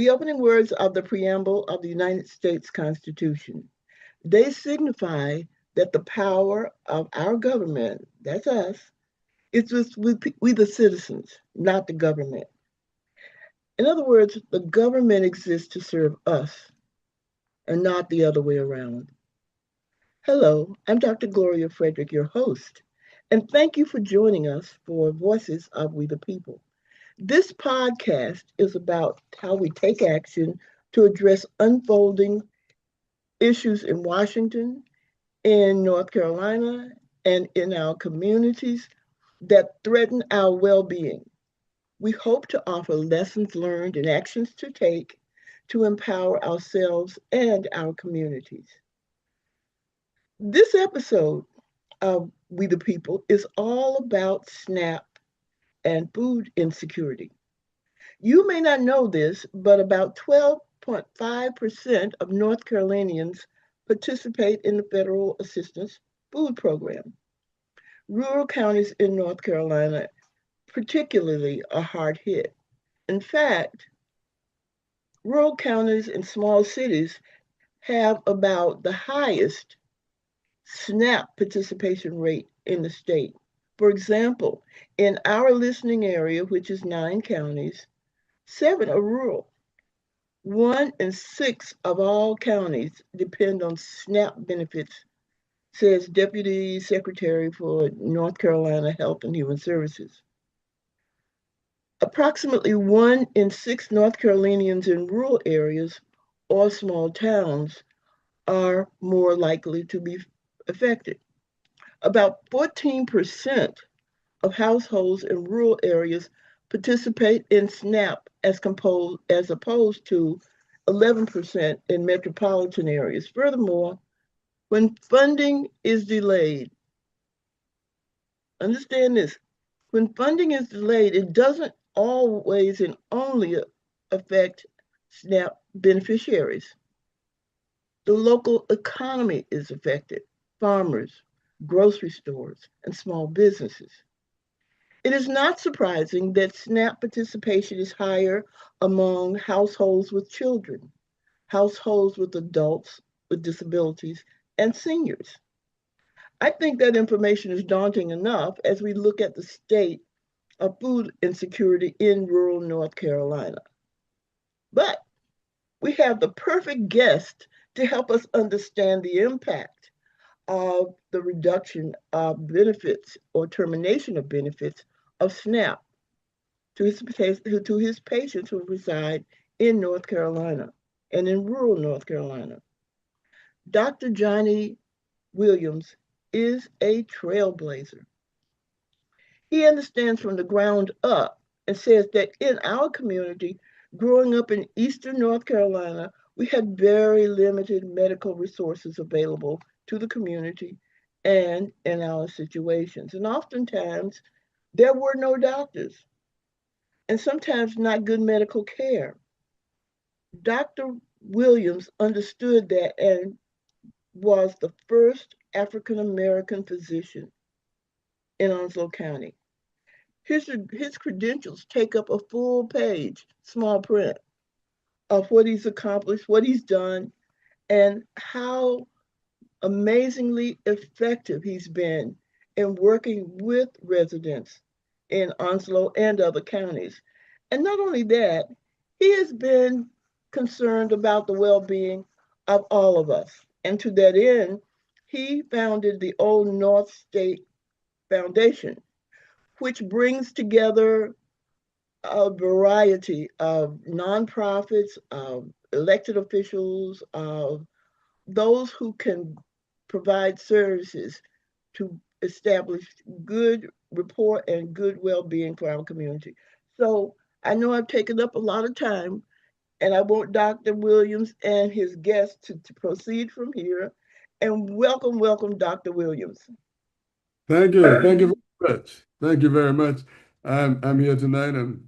the opening words of the preamble of the United States Constitution. They signify that the power of our government, that's us, is with we the citizens, not the government. In other words, the government exists to serve us and not the other way around. Hello, I'm Dr. Gloria Frederick, your host, and thank you for joining us for Voices of We the People. This podcast is about how we take action to address unfolding issues in Washington, in North Carolina, and in our communities that threaten our well being. We hope to offer lessons learned and actions to take to empower ourselves and our communities. This episode of We the People is all about SNAP and food insecurity. You may not know this, but about 12.5% of North Carolinians participate in the federal assistance food program. Rural counties in North Carolina, particularly, are hard hit. In fact, rural counties and small cities have about the highest SNAP participation rate in the state. For example, in our listening area, which is 9 counties, 7 are rural. 1 in 6 of all counties depend on SNAP benefits, says Deputy Secretary for North Carolina Health and Human Services. Approximately 1 in 6 North Carolinians in rural areas or small towns are more likely to be affected. About 14% of households in rural areas participate in SNAP as opposed to 11% in metropolitan areas. Furthermore, when funding is delayed, understand this, when funding is delayed, it doesn't always and only affect SNAP beneficiaries. The local economy is affected, farmers, grocery stores, and small businesses. It is not surprising that SNAP participation is higher among households with children, households with adults with disabilities, and seniors. I think that information is daunting enough as we look at the state of food insecurity in rural North Carolina. But we have the perfect guest to help us understand the impact of the reduction of benefits or termination of benefits of SNAP to his patients who reside in North Carolina and in rural North Carolina. Dr. Johnnie Williams is a trailblazer. He understands from the ground up and says that in our community, growing up in eastern North Carolina, we had very limited medical resources available to the community and in our situations. And oftentimes, there were no doctors and sometimes not good medical care. Dr. Williams understood that and was the first African American physician in Onslow County. His credentials take up a full page, small print, of what he's accomplished, what he's done, and how amazingly effective he's been in working with residents in Onslow and other counties. And not only that, he has been concerned about the well being of all of us. And to that end, he founded the Old North State Foundation, which brings together a variety of nonprofits, of elected officials, of those who can provide services to establish good rapport and good well-being for our community. So I know I've taken up a lot of time, and I want Dr. Williams and his guests to proceed from here. And welcome, welcome, Dr. Williams. Thank you. Thank you very much. Thank you very much. I'm here tonight. I'm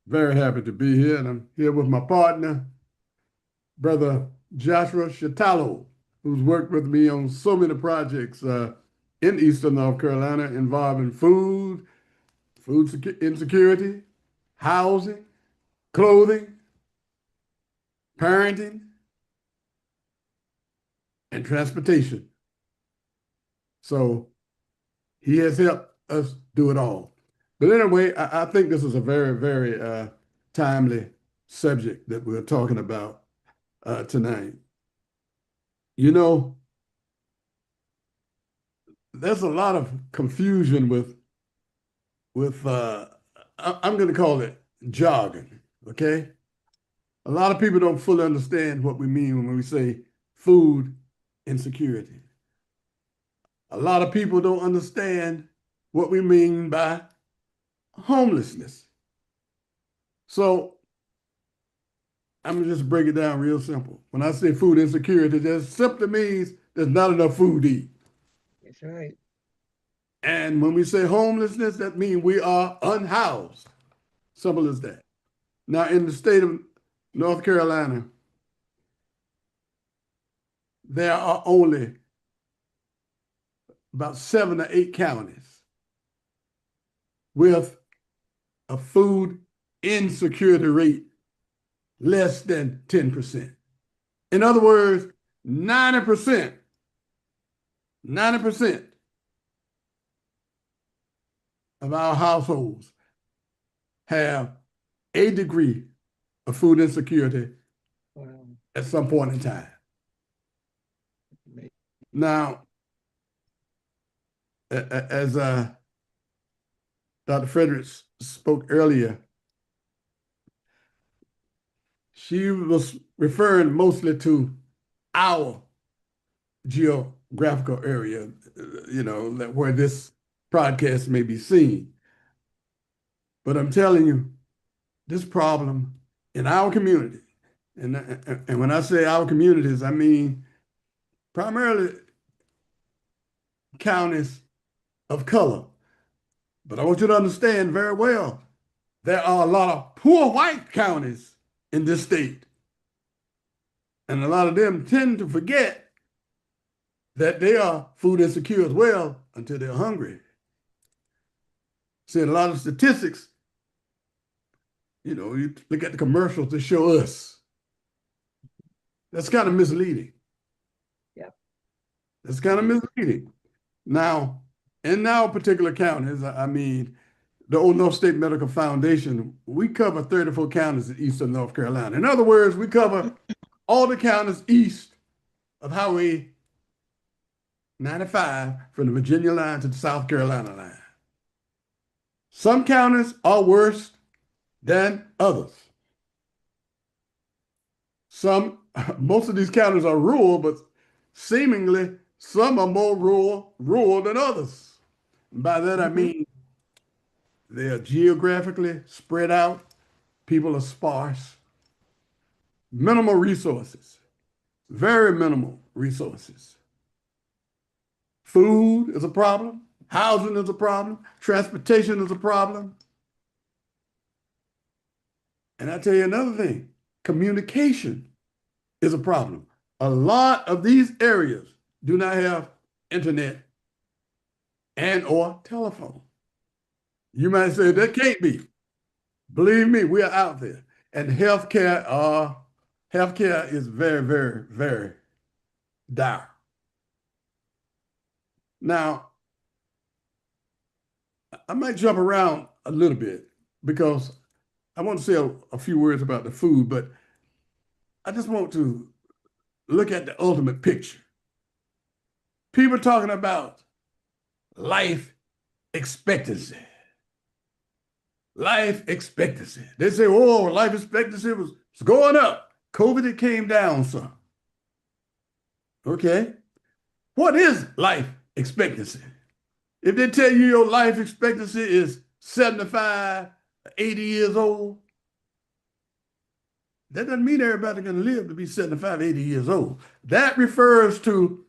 very happy to be here, and I'm here with my partner, Brother Joshua Shatalo, who's worked with me on so many projects in Eastern North Carolina involving food insecurity, housing, clothing, parenting, and transportation. So he has helped us do it all. But anyway, I think this is a very, very timely subject that we're talking about tonight. You know, there's a lot of confusion with I'm going to call it jargon. Okay, a lot of people don't fully understand what we mean when we say food insecurity. A lot of people don't understand what we mean by homelessness. So I'm gonna just break it down real simple. When I say food insecurity, that simply means there's not enough food to eat. That's right. And when we say homelessness, that means we are unhoused. Simple as that. Now, in the state of North Carolina, there are only about 7 or 8 counties with a food insecurity rate less than 10%. In other words, 90%, 90% of our households have a degree of food insecurity Wow. at some point in time. Now, as Dr. Fredericks spoke earlier, she was referring mostly to our geographical area, where this podcast may be seen. But I'm telling you, this problem in our community, and when I say our communities, I mean primarily counties of color. But I want you to understand very well, there are a lot of poor white counties in this state. And a lot of them tend to forget that they are food insecure as well until they're hungry. See, a lot of statistics, you look at the commercials to show us. That's kind of misleading. Yep. That's kind of misleading. Now, in our particular counties, I mean, the Old North State Medical Foundation, we cover 34 counties in eastern North Carolina. In other words, we cover all the counties east of Highway 95 from the Virginia line to the South Carolina line. Some counties are worse than others. Most of these counties are rural, but seemingly some are more rural than others. And by that I mean they are geographically spread out, people are sparse, minimal resources, very minimal resources. Food is a problem, housing is a problem, transportation is a problem. And I tell you another thing, communication is a problem. A lot of these areas do not have internet and or telephone. You might say that can't be. Believe me, we are out there. And healthcare is very, very, very dire. Now, I might jump around a little bit because I want to say a few words about the food, but I just want to look at the ultimate picture. People talking about life expectancy. Life expectancy. They say, oh, life expectancy was going up. COVID, it came down some. Okay. What is life expectancy? If they tell you your life expectancy is 75, 80 years old, that doesn't mean everybody's going to live to be 75, 80 years old. That refers to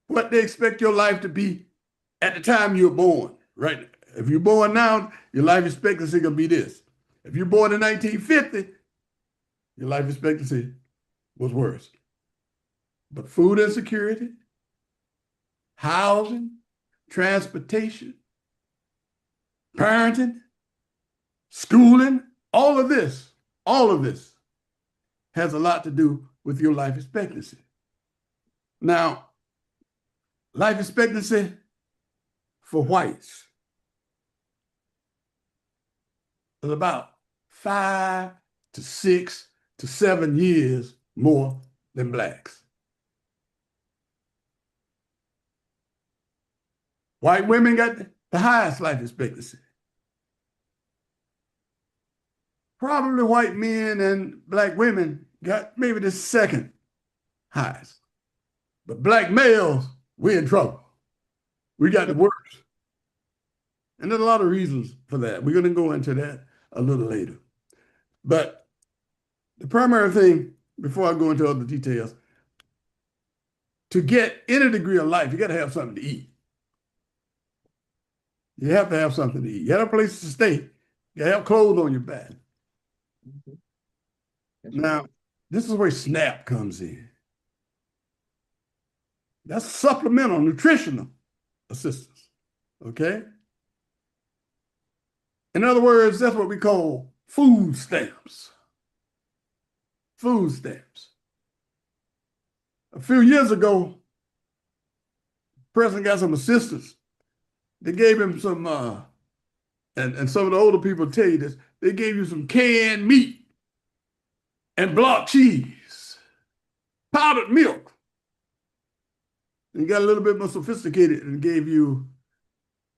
what they expect your life to be at the time you're born, right? If you're born now, your life expectancy is going to be this. If you're born in 1950, your life expectancy was worse. But food insecurity, housing, transportation, parenting, schooling, all of this has a lot to do with your life expectancy. Now, life expectancy for whites is about 5 to 6 to 7 years more than blacks. White women got the highest life expectancy. Probably white men and black women got maybe the second highest. But black males, we're in trouble. We got the worst. And there's a lot of reasons for that. We're going to go into that a little later. But the primary thing, before I go into other details, to get any degree of life, you got to have something to eat. You have to have something to eat. You have a place to stay. You have clothes on your back. Now, this is where SNAP comes in. That's supplemental nutritional assistance. Okay? In other words, that's what we call food stamps. Food stamps. A few years ago, the president got some assistance. They gave him some, and some of the older people tell you this, they gave you some canned meat and block cheese, powdered milk. And got a little bit more sophisticated and gave you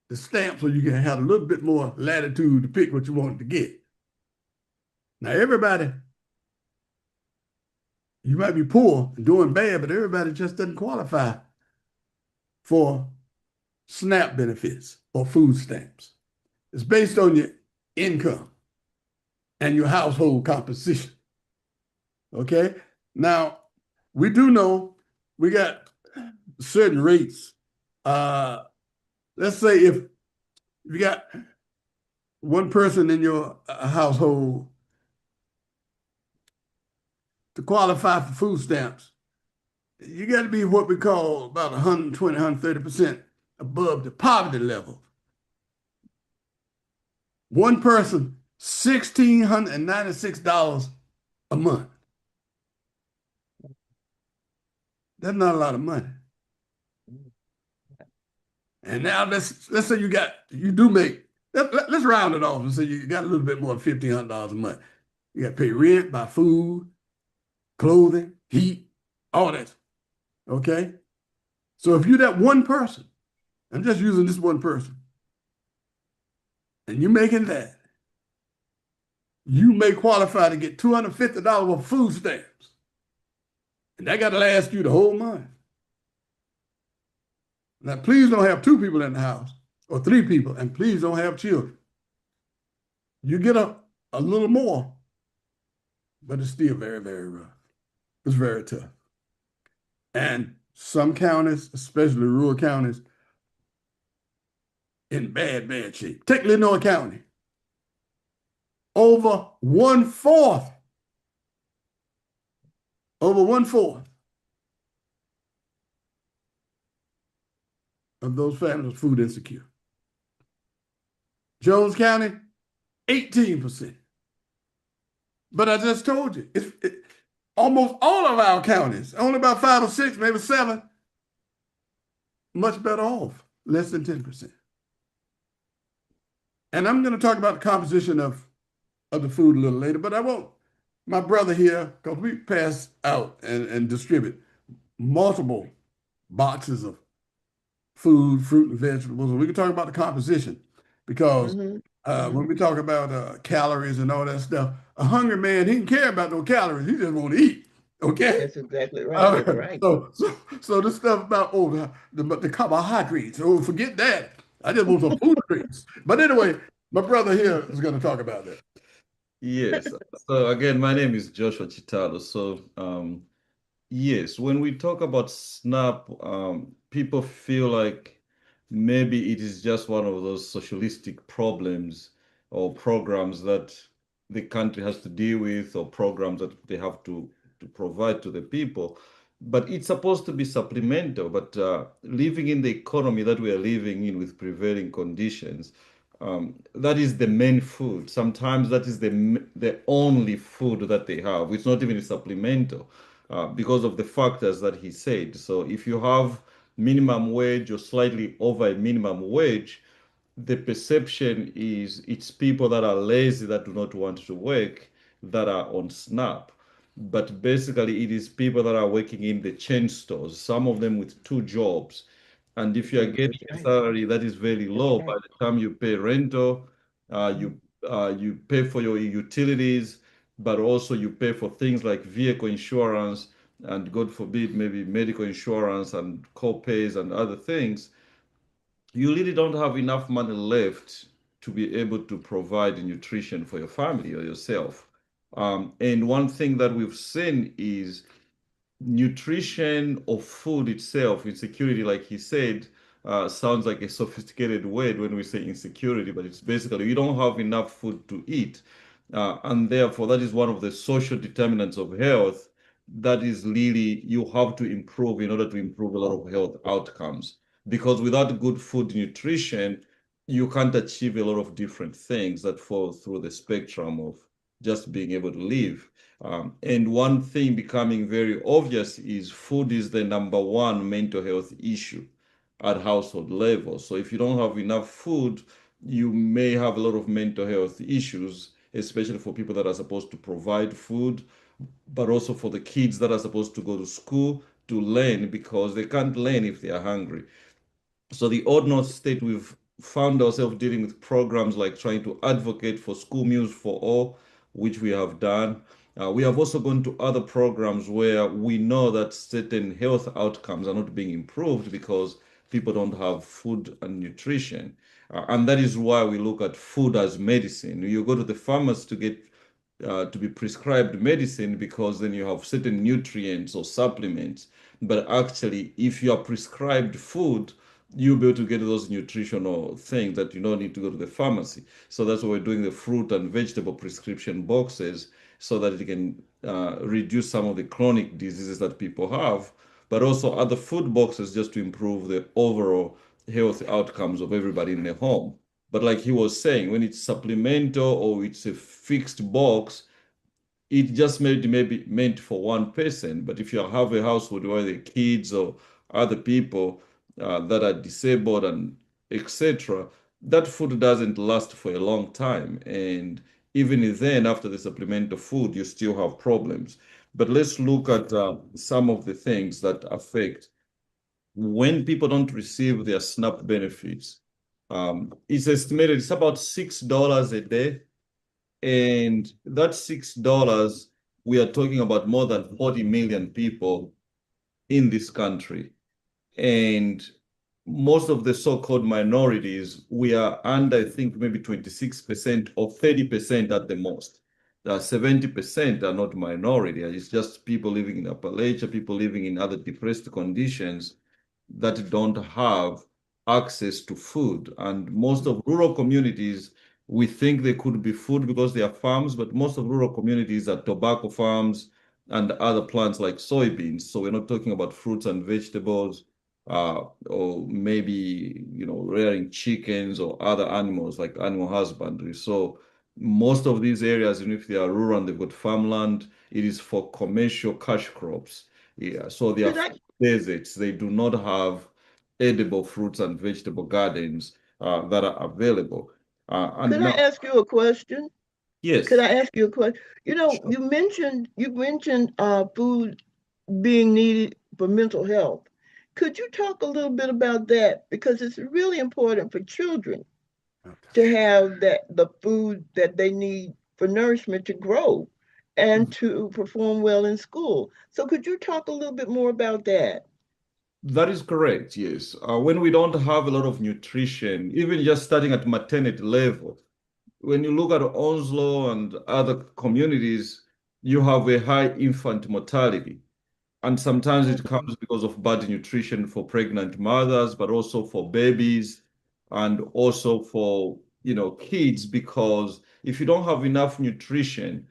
the stamp so you can have a little bit more latitude to pick what you wanted to get. Now, everybody, you might be poor and doing bad, but everybody just doesn't qualify for SNAP benefits or food stamps. It's based on your income and your household composition. Okay? Now, we do know we got certain rates. Let's say if you got one person in your household to qualify for food stamps, you got to be what we call about 120, 130% above the poverty level. One person, $1,696 a month. That's not a lot of money. And now let's say you do make, let's round it off and say you got a little bit more than $1,500 a month. You got to pay rent, buy food, clothing, heat, all that. Okay? So if you're that one person, I'm just using this one person, and you're making that, you may qualify to get $250 of food stamps. And that got to last you the whole month. Now, please don't have 2 people in the house or 3 people, and please don't have children. You get a little more, but it's still very, very rough. It's very tough. And some counties, especially rural counties, in bad, bad shape. Take Lenoir County. Over one-fourth of those families are food insecure. Jones County, 18%. But I just told you, almost all of our counties, only about 5 or 6, maybe 7, much better off, less than 10%. And I'm going to talk about the composition of the food a little later, but I want my brother here, because we pass out and distribute multiple boxes of food, fruit, and vegetables. And we can talk about the composition because when we talk about calories and all that stuff, a hungry man, he didn't care about no calories. He just want to eat. Okay? That's exactly right. That's right. So this stuff about the carbohydrates, forget that. I just want some food drinks. But anyway, my brother here is going to talk about that. Yes. So again, my name is Joshua Chitalo. So yes, when we talk about SNAP, people feel like maybe it is just one of those socialistic problems or programs that the country has to deal with, or programs that they have to provide to the people. But it's supposed to be supplemental. But living in the economy that we are living in with prevailing conditions, that is the main food. Sometimes that is the only food that they have. It's not even a supplemental because of the factors that he said. So if you have minimum wage or slightly over a minimum wage, the perception is it's people that are lazy that do not want to work that are on SNAP. But basically, it is people that are working in the chain stores, some of them with two jobs. And if you are getting That's a right. salary that is very That's low, by right. the time you pay rental, Mm. you pay for your utilities, but also you pay for things like vehicle insurance and God forbid, maybe medical insurance and co-pays and other things, you really don't have enough money left to be able to provide nutrition for your family or yourself. And one thing that we've seen is nutrition of food itself, insecurity, like he said, sounds like a sophisticated word when we say insecurity, but it's basically you don't have enough food to eat. And therefore, that is one of the social determinants of health that is really you have to improve in order to improve a lot of health outcomes. Because without good food nutrition, you can't achieve a lot of different things that fall through the spectrum of just being able to live. And one thing becoming very obvious is food is the number one mental health issue at household level. So if you don't have enough food, you may have a lot of mental health issues, especially for people that are supposed to provide food, but also for the kids that are supposed to go to school to learn because they can't learn if they are hungry. So the odd North State, we've found ourselves dealing with programs like trying to advocate for school meals for all, which we have done. We have also gone to other programs where we know that certain health outcomes are not being improved because people don't have food and nutrition. And that is why we look at food as medicine. You go to the pharmacy to get to be prescribed medicine because then you have certain nutrients or supplements. But actually, if you are prescribed food, you'll be able to get those nutritional things that you don't need to go to the pharmacy. So that's why we're doing the fruit and vegetable prescription boxes so that it can reduce some of the chronic diseases that people have, but also other food boxes just to improve the overall health outcomes of everybody in the home. But like he was saying, when it's supplemental or it's a fixed box, it just maybe meant for one person. But if you have a household where the kids or other people that are disabled and etc., that food doesn't last for a long time. And even then, after the supplemental food, you still have problems. But let's look at some of the things that affect when people don't receive their SNAP benefits. It's estimated it's about $6 a day, and that $6, we are talking about more than 40 million people in this country. And most of the so-called minorities, we are under, I think, maybe 26% or 30% at the most. 70% are not minority. It's just people living in Appalachia, people living in other depressed conditions that don't have access to food. And most of rural communities, we think they could be food because they are farms, but most of rural communities are tobacco farms and other plants like soybeans. So we're not talking about fruits and vegetables, or maybe, rearing chickens or other animals like animal husbandry. So most of these areas, even if they are rural and they've got farmland, it is for commercial cash crops. Yeah, so they are Could I deserts. They do not have edible fruits and vegetable gardens that are available. And could I now, ask you a question? Could yes, I ask you a question? sure. You mentioned food being needed for mental health. Could you talk a little bit about that? Because it's really important for children to have the food that they need for nourishment to grow and to perform well in school. So could you talk a little bit more about that? That is correct, yes. When we don't have a lot of nutrition, even just starting at maternity level, when you look at Onslow and other communities, you have a high infant mortality. And sometimes it Mhm. comes because of bad nutrition for pregnant mothers, but also for babies and also for, kids, because if you don't have enough nutrition,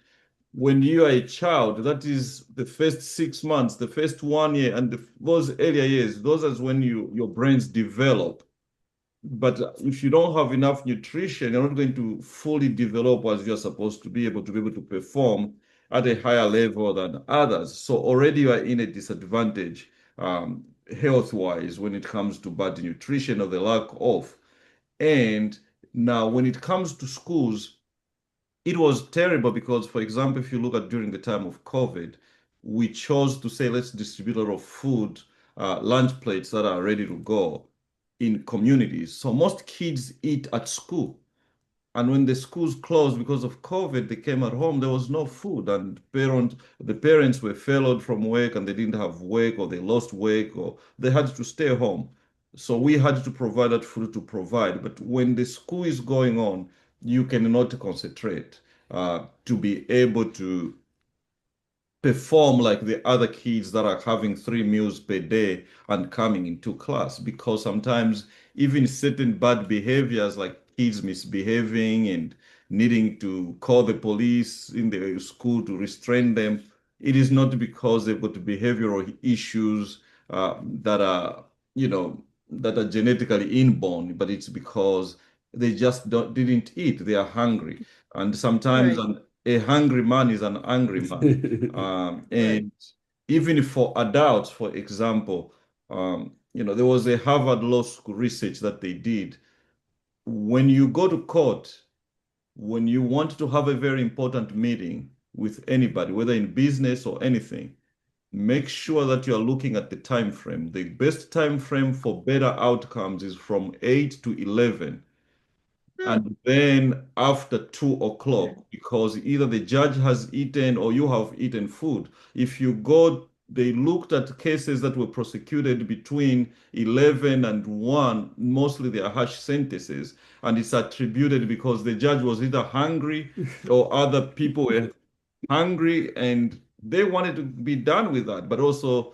when you are a child, that is the first 6 months, the first one year, and those earlier years, those are when your brains develop. But if you don't have enough nutrition, you're not going to fully develop as you're supposed to be able to perform at a higher level than others. So already you are in a disadvantage health-wise when it comes to bad nutrition or the lack of. And now when it comes to schools, it was terrible because, for example, if you look at during the time of COVID, we chose to say, let's distribute a lot of food, lunch plates that are ready to go in communities. So most kids eat at school. And when the schools closed because of COVID, they came at home, there was no food. And the parents were furloughed from work and they didn't have work or they lost work or they had to stay home. So we had to provide that food to provide. But when the school is going on, you cannot concentrate to be able to perform like the other kids that are having 3 meals per day and coming into class because sometimes even certain bad behaviors like kids misbehaving and needing to call the police in the school to restrain them, it is not because they've got behavioral issues that are, that are genetically inborn, but it's because they just didn't eat. They are hungry. And sometimes Right, a hungry man is an angry man. right. And even for adults, for example, there was a Harvard Law School research that they did. When you go to court, when you want to have a very important meeting with anybody, whether in business or anything, make sure that you are looking at the time frame. The best time frame for better outcomes is from 8 to 11 Huh, and then after 2 o'clock, because either the judge has eaten or you have eaten food. If you go, they looked at cases that were prosecuted between 11 and 1, mostly they are harsh sentences, and it's attributed because the judge was either hungry or other people were hungry and they wanted to be done with that. But also,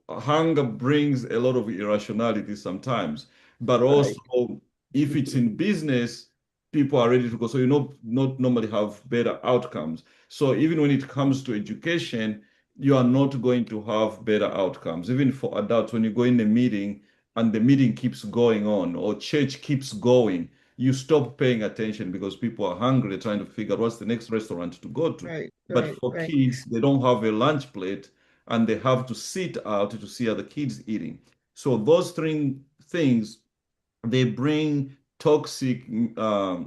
hunger brings a lot of irrationality sometimes. But right, also, if it's in business, people are ready to go. So you not normally have better outcomes. So even when it comes to education, you are not going to have better outcomes. Even for adults, when you go in a meeting and the meeting keeps going on or church keeps going, you stop paying attention because people are hungry, they're trying to figure out what's the next restaurant to go to. right, But right, for right, kids, they don't have a lunch plate and they have to sit out to see other kids eating. So those three things, they bring toxic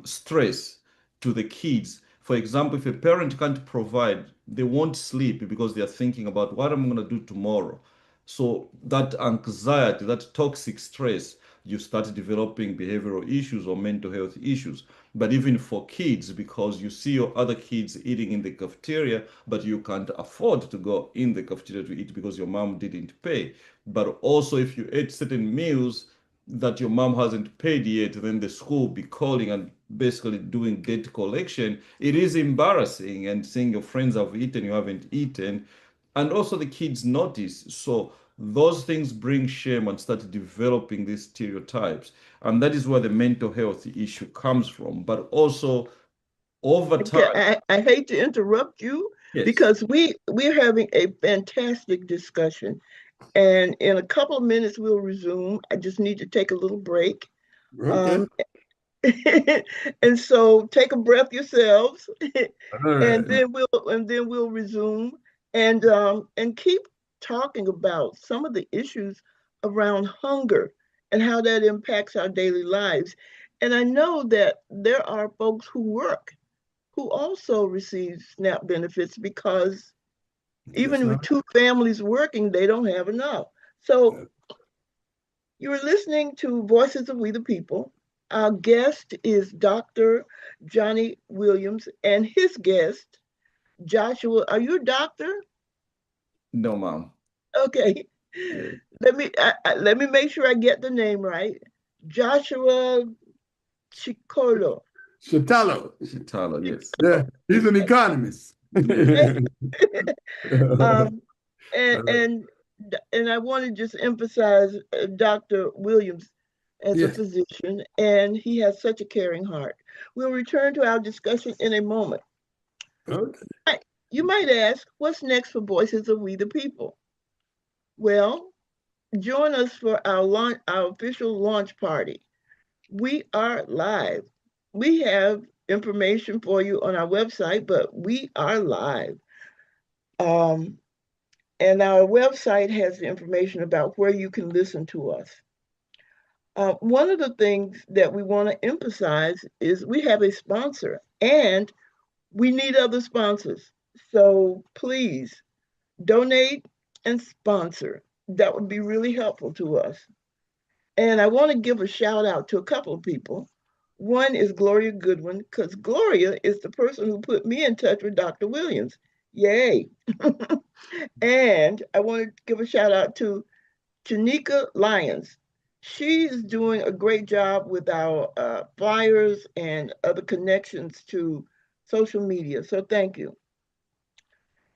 stress to the kids. For example, if a parent can't provide, they won't sleep because they are thinking about what I'm going to do tomorrow. So that anxiety, that toxic stress, you start developing behavioral issues or mental health issues. But even for kids, because you see your other kids eating in the cafeteria, but you can't afford to go in the cafeteria to eat because your mom didn't pay. But also, if you ate certain meals that your mom hasn't paid yet, then the school be calling and basically doing debt collection. It is embarrassing and seeing your friends have eaten, you haven't eaten. And also the kids notice. So those things bring shame and start developing these stereotypes. And that is where the mental health issue comes from. But also over Okay, time, I hate to interrupt you yes. because we're having a fantastic discussion, and in a couple of minutes we'll resume. I just need to take a little break. Okay. Um, and so take a breath yourselves, All right. and then we'll resume and keep talking about some of the issues around hunger and how that impacts our daily lives. And I know that there are folks who work who also receive SNAP benefits because Yes, even with ma'am. two families working, they don't have enough. So you're listening to Voices of We the People. Our guest is Dr. Johnnie Williams and his guest, Joshua. Are you a doctor? No, mom. Okay. Yeah. Let me make sure I get the name right. Joshua Chicolo. Shatalo. Tyler, yes. Yeah, he's an economist. Yes. um, and All right. and and I want to just emphasize Dr. Williams as a Yes. physician, and he has such a caring heart. We'll return to our discussion in a moment. Okay. You might ask, what's next for Voices of We the People? Well, join us for our official launch party. We are live. We have information for you on our website, but we are live. Um, and our website has the information about where you can listen to us. One of the things that we want to emphasize is we have a sponsor and we need other sponsors. So please donate and sponsor. That would be really helpful to us. And I want to give a shout out to a couple of people. One is Gloria Goodwin, because Gloria is the person who put me in touch with Dr. Williams. Yay. And I want to give a shout out to Janika Lyons. She's doing a great job with our flyers and other connections to social media. So thank you.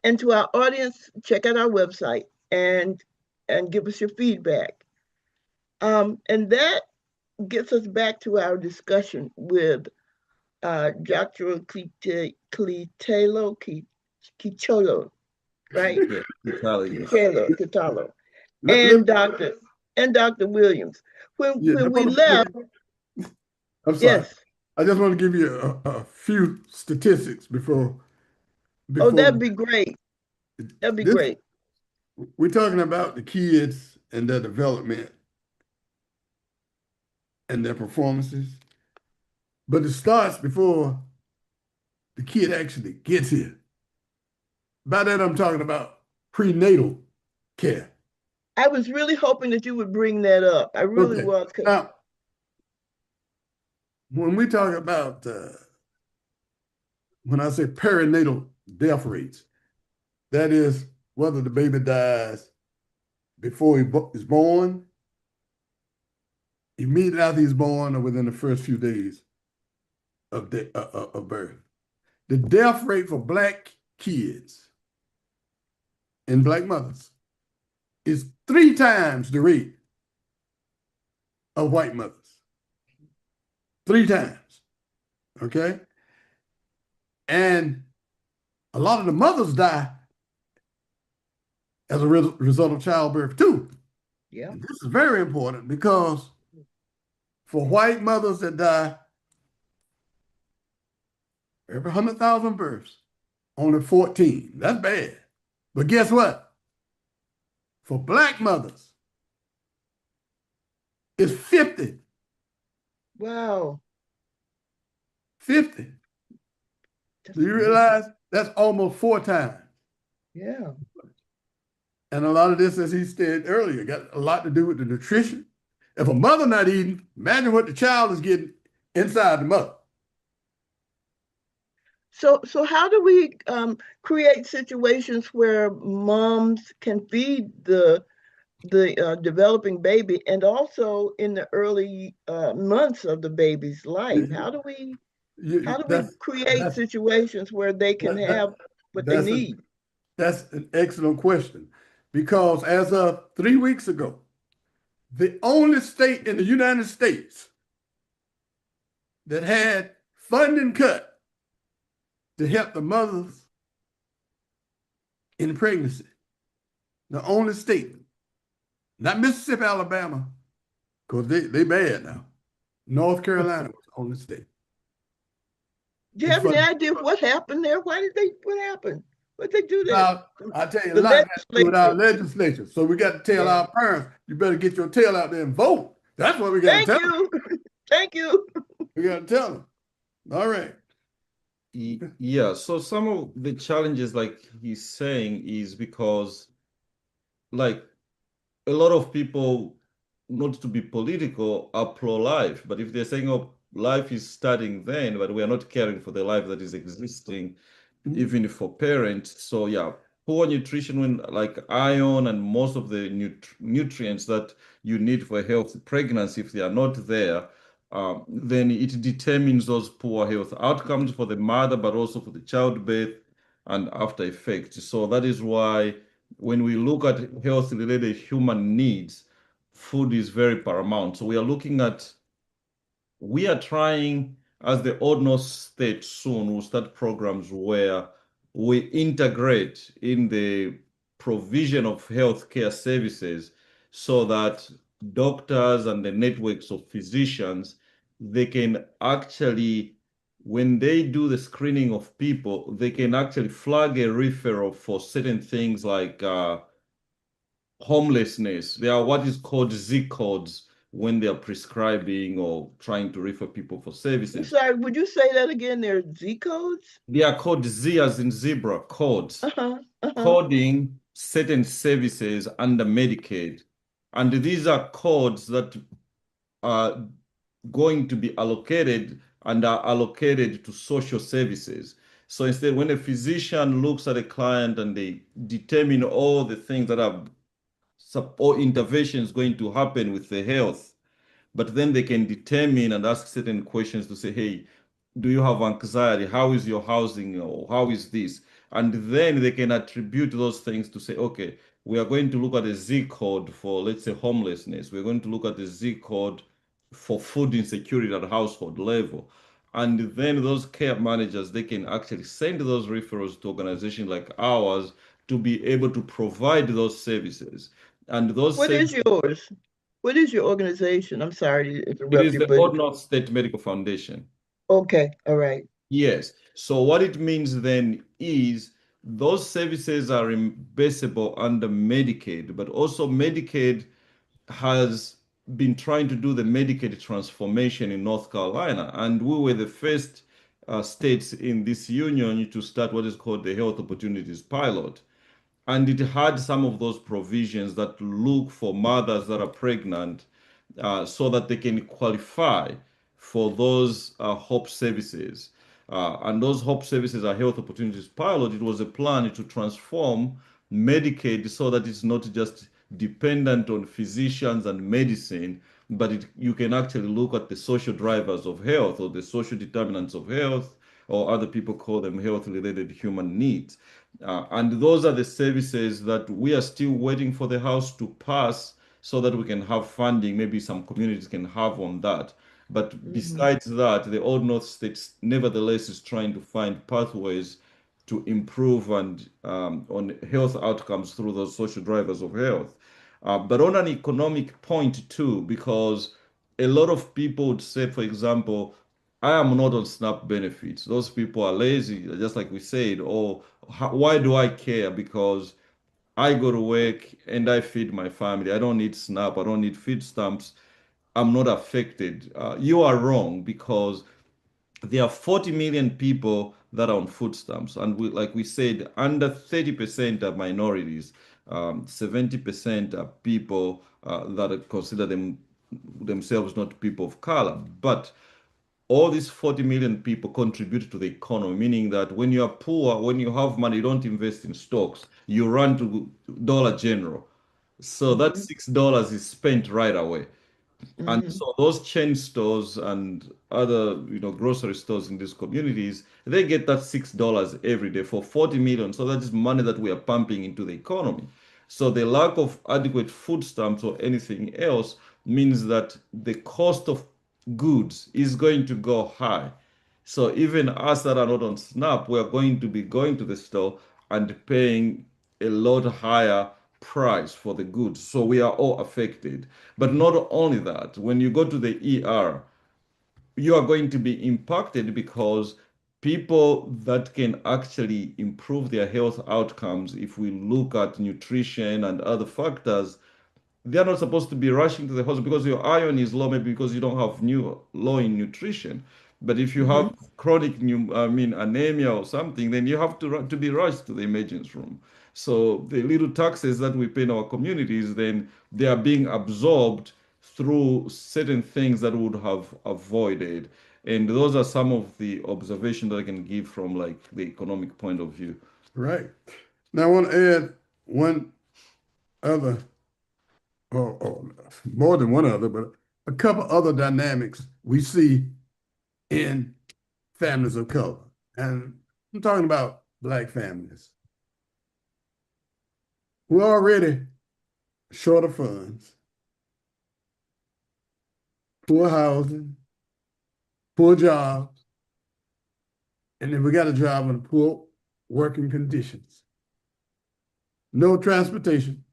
And to our audience, check out our website and give us your feedback. And that gets us back to our discussion with Dr. Kicholo, right? Yeah, Italy, yes. Kitalo, Let, and Dr. Williams. yeah, When we left, I'm sorry. yes. I just want to give you a few statistics before Oh, before that'd be great. That'd be this. great. We're talking about the kids and their development and their performances, but it starts before the kid actually gets here. By that, I'm talking about prenatal care. I was really hoping that you would bring that up. I really Okay. was. Now, when we talk about, when I say perinatal death rates, that is whether the baby dies before he is born, immediately after he's born, or within the first few days of birth. The death rate for Black kids and Black mothers is 3 times the rate of white mothers. 3 times. Okay? And a lot of the mothers die as a result of childbirth too. Yeah. And this is very important because for white mothers that die every 100,000 births, only 14. That's bad. But guess what? For Black mothers, it's 50. Wow. 50. That's Do you amazing. realize that's almost 4 times? Yeah. And a lot of this, as he said earlier, got a lot to do with the nutrition. If a mother not eating, imagine what the child is getting inside the mother. So how do we create situations where moms can feed the developing baby and also in the early months of the baby's life? How do we create That's situations where they can that, that, have what they that's a need? that's an excellent question because as of 3 weeks ago, the only state in the United States that had funding cut to help the mothers in pregnancy, the only state, not Mississippi, Alabama, because they bad now. North Carolina was the only state. Do you have any idea what happened there? What happened? What they do there? Now, I tell you, a The lot has to do with our legislature. legislature. So we got to tell Yeah. our parents, you better get your tail out there and vote. That's what we got to Thank tell them. you. Thank you. We got to tell them. All right. Yeah, so some of the challenges, like he's saying, is because like a lot of people, not to be political, are pro-life. But if they're saying, oh, life is starting then, but we are not caring for the life that is existing, even for parents. So yeah, poor nutrition, when like iron and most of the nutrients that you need for a healthy pregnancy, if they are not there, then it determines those poor health outcomes for the mother, but also for the childbirth and after effects. So that is why when we look at health-related human needs, food is very paramount. So we are trying, as the Ordinal state soon, we'll start programs where we integrate in the provision of healthcare services so that doctors and the networks of physicians they can actually, when they do the screening of people, they can actually flag a referral for certain things like homelessness. There are what is called Z codes when they are prescribing or trying to refer people for I'm services. sorry, would you say that again? There are Z codes? They are called Z as in zebra codes, Uh-huh. Uh-huh. coding certain services under Medicaid. And these are codes that are going to be allocated and are allocated to social services. So instead, when a physician looks at a client and they determine all the things that are or interventions going to happen with the health, but then they can determine and ask certain questions to say, hey, do you have anxiety? How is your housing? Or how is this? And then they can attribute those things to say, okay, we are going to look at a Z code for, let's say, homelessness. We're going to look at the Z code for food insecurity at household level. And then those care managers, they can actually send those referrals to organizations like ours to be able to provide those services. And those What is services, yours? What is your organization? I'm sorry to it interrupt is you, the but Old North State Medical Foundation. okay, all right. Yes. So what it means then is those services are reimbursable under Medicaid, but also Medicaid has been trying to do the Medicaid transformation in North Carolina, and we were the first states in this union to start what is called the Health Opportunities Pilot. And it had some of those provisions that look for mothers that are pregnant so that they can qualify for those HOPE services. And those HOPE services are Health Opportunities Pilot. It was a plan to transform Medicaid so that it's not just dependent on physicians and medicine, but you can actually look at the social drivers of health or the social determinants of health, or other people call them health-related human needs. And those are the services that we are still waiting for the House to pass so that we can have funding, maybe some communities can have on that. But Hmm. besides that, the Old North States nevertheless is trying to find pathways to improve and on health outcomes through those social drivers of health. But on an economic point too, because a lot of people would say, for example, I am not on SNAP benefits. Those people are lazy, just like we said, or why do I care? Because I go to work and I feed my family. I don't need SNAP. I don't need feed stamps. I'm not affected. You are wrong because there are 40 million people that are on food stamps. And like we said, under 30% are minorities. 70% are people that consider themselves not people of color. But all these 40 million people contribute to the economy, meaning that when you are poor, when you have money, you don't invest in stocks. You run to Dollar General. So that Hmm. $6 is spent right away. And Hmm. so those chain stores and other, grocery stores in these communities, they get that $6 every day for 40 million. So that is money that we are pumping into the economy. So the lack of adequate food stamps or anything else means that the cost of goods is going to go high. So even us that are not on SNAP, we are going to be going to the store and paying a lot higher price for the goods. So we are all affected. But not only that, when you go to the ER, you are going to be impacted because people that can actually improve their health outcomes, if we look at nutrition and other factors, they're not supposed to be rushing to the hospital because your iron is low, maybe because you don't have low in nutrition. But if you have Hmm. chronic anemia or something, then you have to be rushed to the emergency room. So the little taxes that we pay in our communities, then they are being absorbed through certain things that we would have avoided. And those are some of the observations that I can give from like the economic point of view. Right. Now I want to add one other, or more than one other, but a couple other dynamics we see in families of color. And I'm talking about Black families who are already short of funds, poor housing, poor jobs, and then we got a job in poor working conditions. No transportation.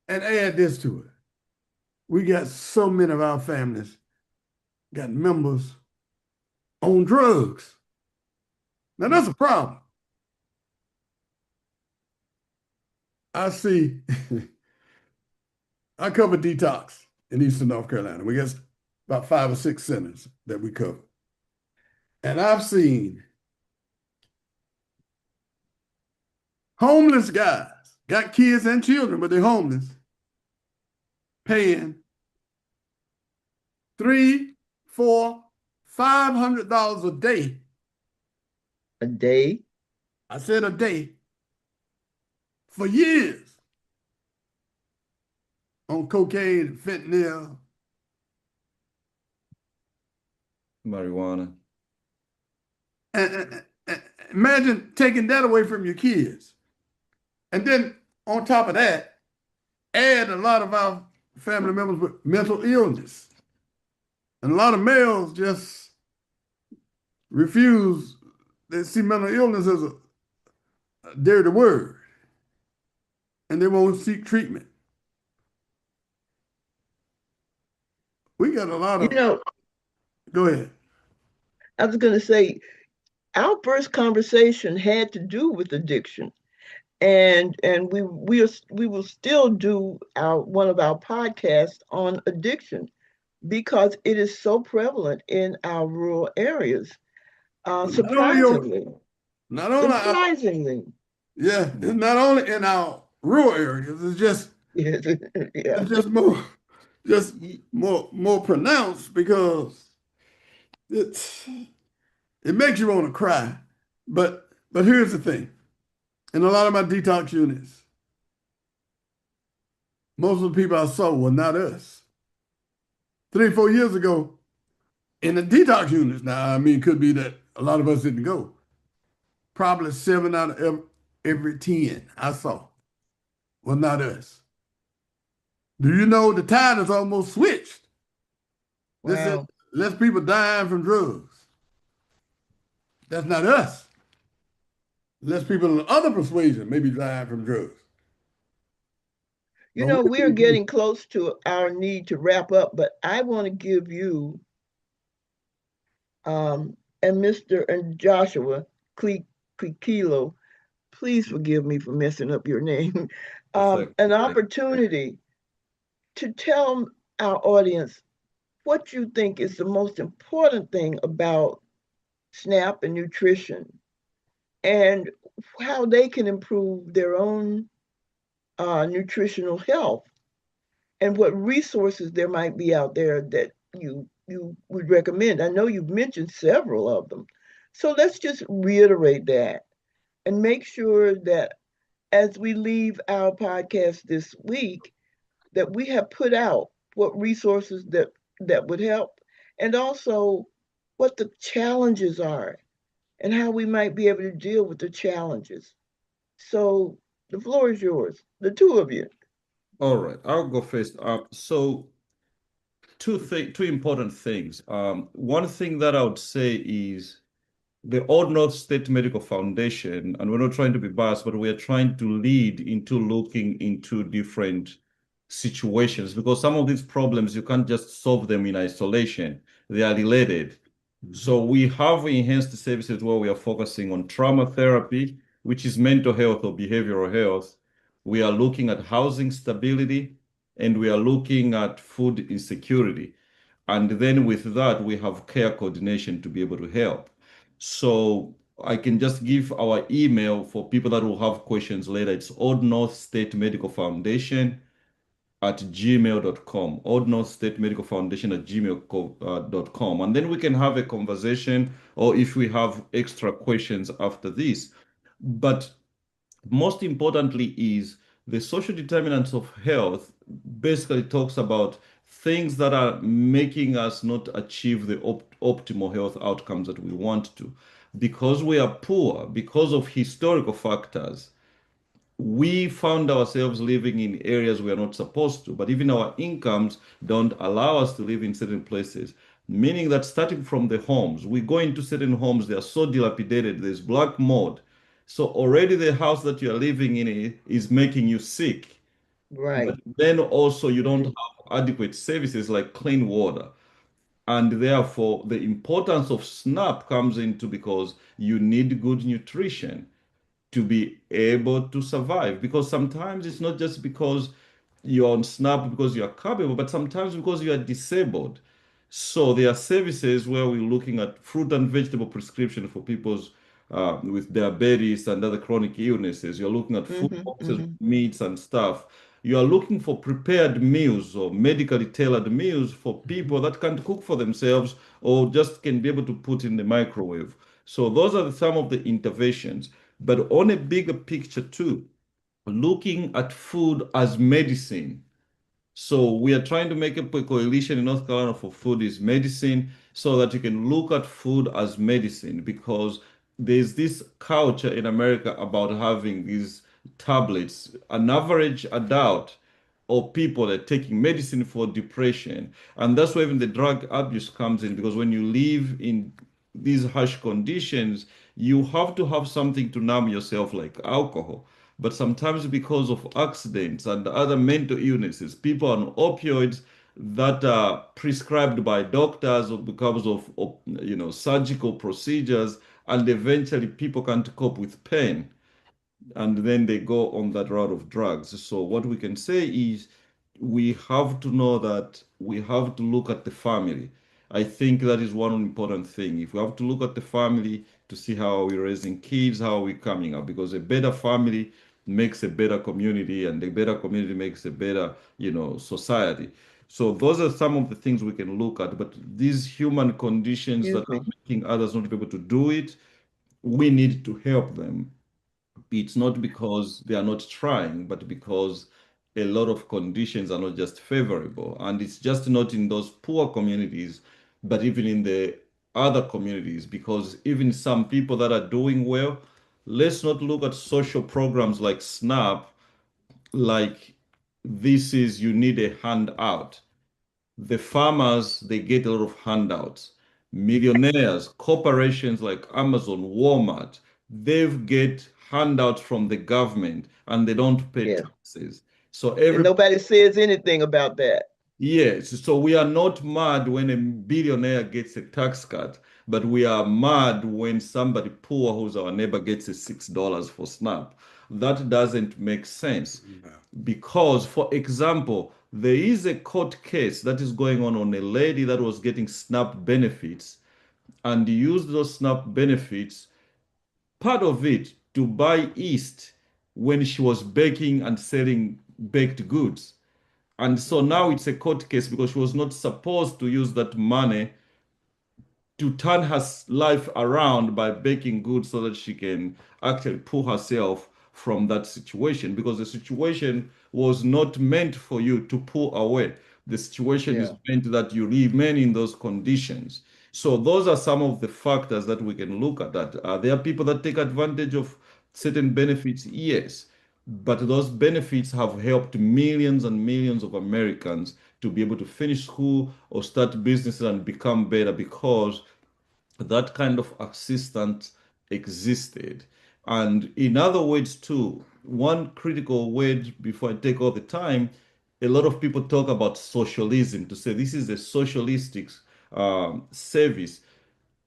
And add this to it. we got so many of our families got members on drugs. Now that's a problem. I see, I cover detox in Eastern North Carolina. We got about 5 or 6 centers that we cover. And I've seen homeless guys, got kids and children, but they're homeless, paying $300, $400, $500 a day. A day? I said a day for years on cocaine and fentanyl. Marijuana. And imagine taking that away from your kids. And then on top of that, add a lot of our family members with mental illness. And a lot of males just refuse. They see mental illness as a dirty word. And they won't seek treatment. We got a lot You of, know, go ahead. I was going to say, our first conversation had to do with addiction. And we will still do one of our podcasts on addiction because it is so prevalent in our rural areas. Not only your, Surprisingly, not only our, surprisingly, yeah, it's not only in our rural areas, yeah, it's just more pronounced because it's it makes you want to cry. But here's the thing. In a lot of my detox units, most of the people I saw were not us. 3 or 4 years ago, in the detox units, now I mean, it could be that a lot of us didn't go. Probably 7 out of every 10 I saw were not us. Do you know the tide has almost switched? They said wow. less people dying from drugs. That's not us. Less people in other persuasion may be dying from drugs. You But know, we we are need to getting close to our need to wrap up, but I want to give you and Mr. and Joshua Kilo, please forgive me for messing up your name, Perfect. an opportunity to tell our audience what you think is the most important thing about SNAP and nutrition and how they can improve their own nutritional health and what resources there might be out there that you would recommend. I know you've mentioned several of them. So let's just reiterate that and make sure that as we leave our podcast this week, that we have put out what resources that would help and also what the challenges are and how we might be able to deal with the challenges. So the floor is yours, the two of you. All right, I'll go first. So two important things. One thing that I would say is the Old North State Medical Foundation, and we're not trying to be biased, but we're trying to lead into looking into different situations because some of these problems you can't just solve them in isolation. They are related. So we have enhanced services where we are focusing on trauma therapy, which is mental health or behavioral health. We are looking at housing stability, and we are looking at food insecurity. And then with that, we have care coordination to be able to help. So I can just give our email for people that will have questions later. It's Old North State Medical Foundation at gmail.com, Old North State Medical Foundation at gmail.com. And then we can have a conversation or if we have extra questions after this. But most importantly is the social determinants of health basically talks about things that are making us not achieve the optimal health outcomes that we want to. Because we are poor, because of historical factors, we found ourselves living in areas we are not supposed to, but even our incomes don't allow us to live in certain places. Meaning that starting from the homes, we go into certain homes, they are so dilapidated, there's black mold. So already the house that you are living in is making you sick. But Right. then also you don't have adequate services like clean water. And therefore, the importance of SNAP comes into because you need good nutrition to be able to survive. Because sometimes it's not just because you're on SNAP because you are capable, but sometimes because you are disabled. So there are services where we're looking at fruit and vegetable prescription for people's with diabetes and other chronic illnesses. You're looking at food Hmm. boxes, Hmm. meats and stuff. You are looking for prepared meals or medically tailored meals for people that can't cook for themselves or just can be able to put in the microwave. So those are some of the interventions. But on a bigger picture too, looking at food as medicine. So we are trying to make a coalition in North Carolina for food is medicine so that you can look at food as medicine because there's this culture in America about having these tablets. An average adult or people are taking medicine for depression. And that's where even the drug abuse comes in because when you live in these harsh conditions, you have to have something to numb yourself, like alcohol. But sometimes, because of accidents and other mental illnesses, people are on opioids that are prescribed by doctors or because of surgical procedures, and eventually people can't cope with pain and then they go on that route of drugs. So what we can say is we have to know that we have to look at the family. I think that is one important thing. If we have to look at the family to see how we're raising kids, how are we coming up, because a better family makes a better community, and a better community makes a better, society. So those are some of the things we can look at. But these human conditions that Excuse are me. making others not be able to do it, we need to help them. It's not because they are not trying, but because a lot of conditions are not just favorable. And it's just not in those poor communities, but even in the other communities, because even some people that are doing well, let's not look at social programs like SNAP, like this is you need a handout. The farmers, they get a lot of handouts. Millionaires, corporations like Amazon, Walmart, they get handouts from the government and they don't pay Yeah. taxes. So And every nobody says anything about that. Yes, so we are not mad when a billionaire gets a tax cut, but we are mad when somebody poor who's our neighbor gets a $6 for SNAP. That doesn't make sense No. because, for example, there is a court case that is going on a lady that was getting SNAP benefits and used those SNAP benefits, part of it, to buy yeast when she was baking and selling baked goods. And so now it's a court case because she was not supposed to use that money to turn her life around by baking goods so that she can actually pull herself from that situation because the situation was not meant for you to pull away. The situation is Yeah. meant that you remain in those conditions. So those are some of the factors that we can look at. That are there people that take advantage of certain benefits? Yes, but those benefits have helped millions and millions of Americans to be able to finish school or start businesses and become better because that kind of assistance existed. And in other words, too, one critical word before I take all the time, a lot of people talk about socialism to say this is a socialistic service.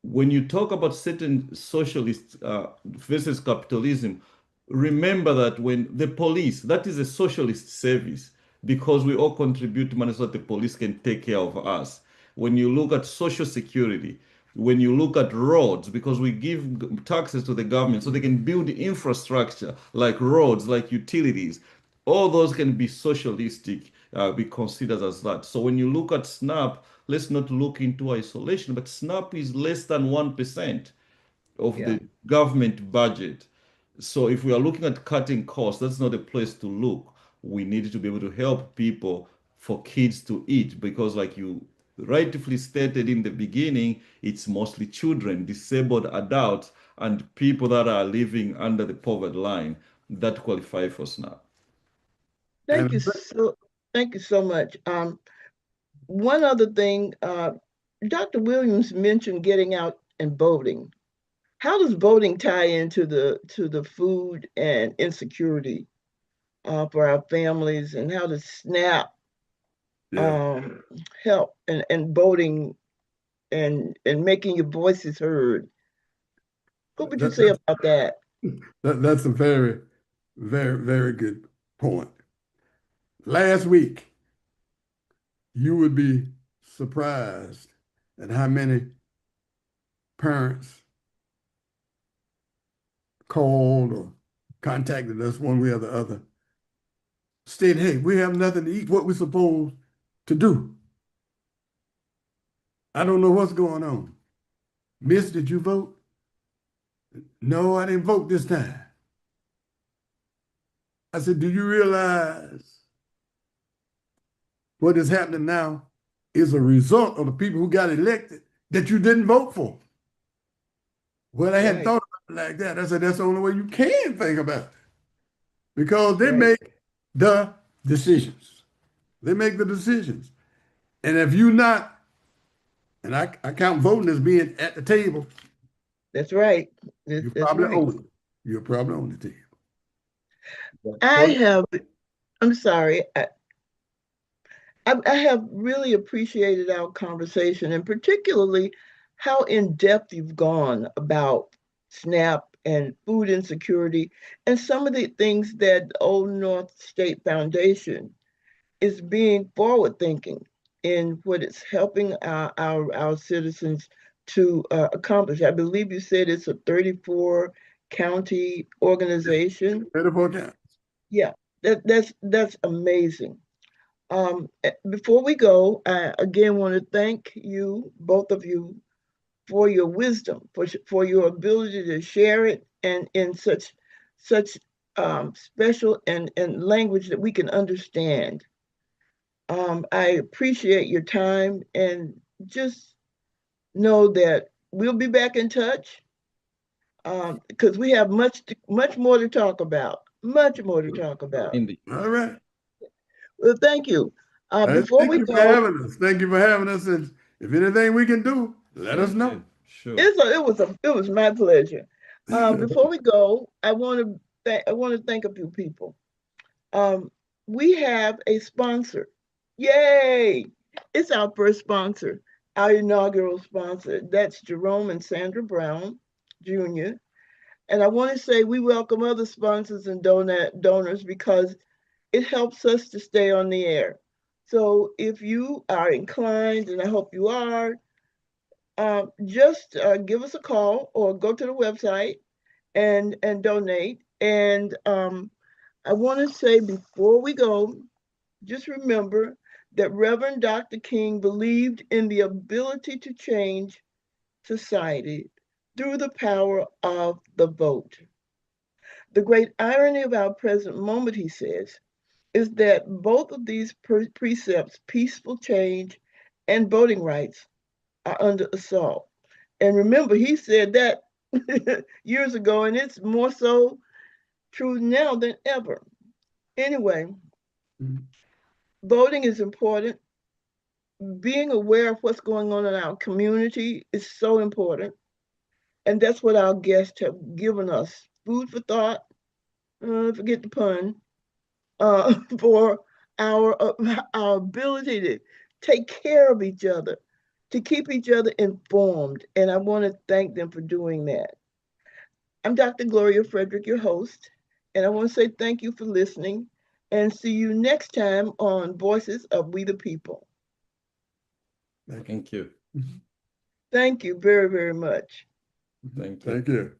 When you talk about certain socialist versus capitalism, remember that when the police, that is a socialist service because we all contribute money so that the police can take care of us. When you look at social security, when you look at roads, because we give taxes to the government so they can build infrastructure like roads, like utilities, all those can be socialistic, be considered as that. So when you look at SNAP, let's not look into isolation, but SNAP is less than 1% of Yeah. the government budget. So if we are looking at cutting costs, that's not a place to look. We need to be able to help people for kids to eat because, like you rightfully stated in the beginning, it's mostly children, disabled adults, and people that are living under the poverty line that qualify for SNAP. Thank you And so thank you so much. One other thing, Dr. Williams mentioned getting out and voting. How does voting tie into the food and insecurity for our families, and how does SNAP Yeah. help and voting and making your voices heard. What would you That, say that's about that? that's a very, very, very good point. Last week, you would be surprised at how many parents called or contacted us one way or the other, stated, hey, we have nothing to eat. What we supposed to do? I don't know what's going on. Miss, did you vote? No, I didn't vote this time. I said, do you realize what is happening now is a result of the people who got elected that you didn't vote for? Well, I hadn't Right, thought about it like that. I said, that's the only way you can think about it because they right. make the decisions. They make the decisions. And if you not, and I count voting as being at the table, That's right. you That's probably right. own it. You're probably on the table. I Well, have. I'm sorry. I have really appreciated our conversation, and particularly how in depth you've gone about SNAP and food insecurity and some of the things that the Old North State Foundation is being forward thinking in what it's helping our citizens to accomplish. I believe you said it's a 34 county organization. Better forecast. Yeah, that's amazing. Before we go, I again want to thank you, both of you, for your wisdom, for your ability to share it and in such special and language that we can understand. I appreciate your time and just know that we'll be back in touch because we have much more to talk about. Much more to talk about. indeed. All right. Well, thank you. Before Thank we you for go, having us. Thank you for having us. And if anything we can do, let us know. Indeed. Sure. it was my pleasure. Before we go, I want to thank a few people. Um, we have a sponsor. Yay! It's our first sponsor, our inaugural sponsor. That's Jerome and Sandra Brown Jr. And I want to say we welcome other sponsors and donors because it helps us to stay on the air. So if you are inclined, and I hope you are, just give us a call or go to the website and donate. And I want to say before we go, just remember that Reverend Dr. King believed in the ability to change society through the power of the vote. The great irony of our present moment, he says, is that both of these precepts, peaceful change and voting rights, are under assault. And remember, he said that years ago, and it's more so true now than ever. Anyway, voting is important. Being aware of what's going on in our community is so important. And that's what our guests have given us food for thought, forget the pun, for our ability to take care of each other, to keep each other informed. And I want to thank them for doing that. I'm Dr. Gloria Frederick, your host, and I want to say thank you for listening and see you next time on Voices of We the People. Thank you. Thank you very, very much. Thank you. Thank you.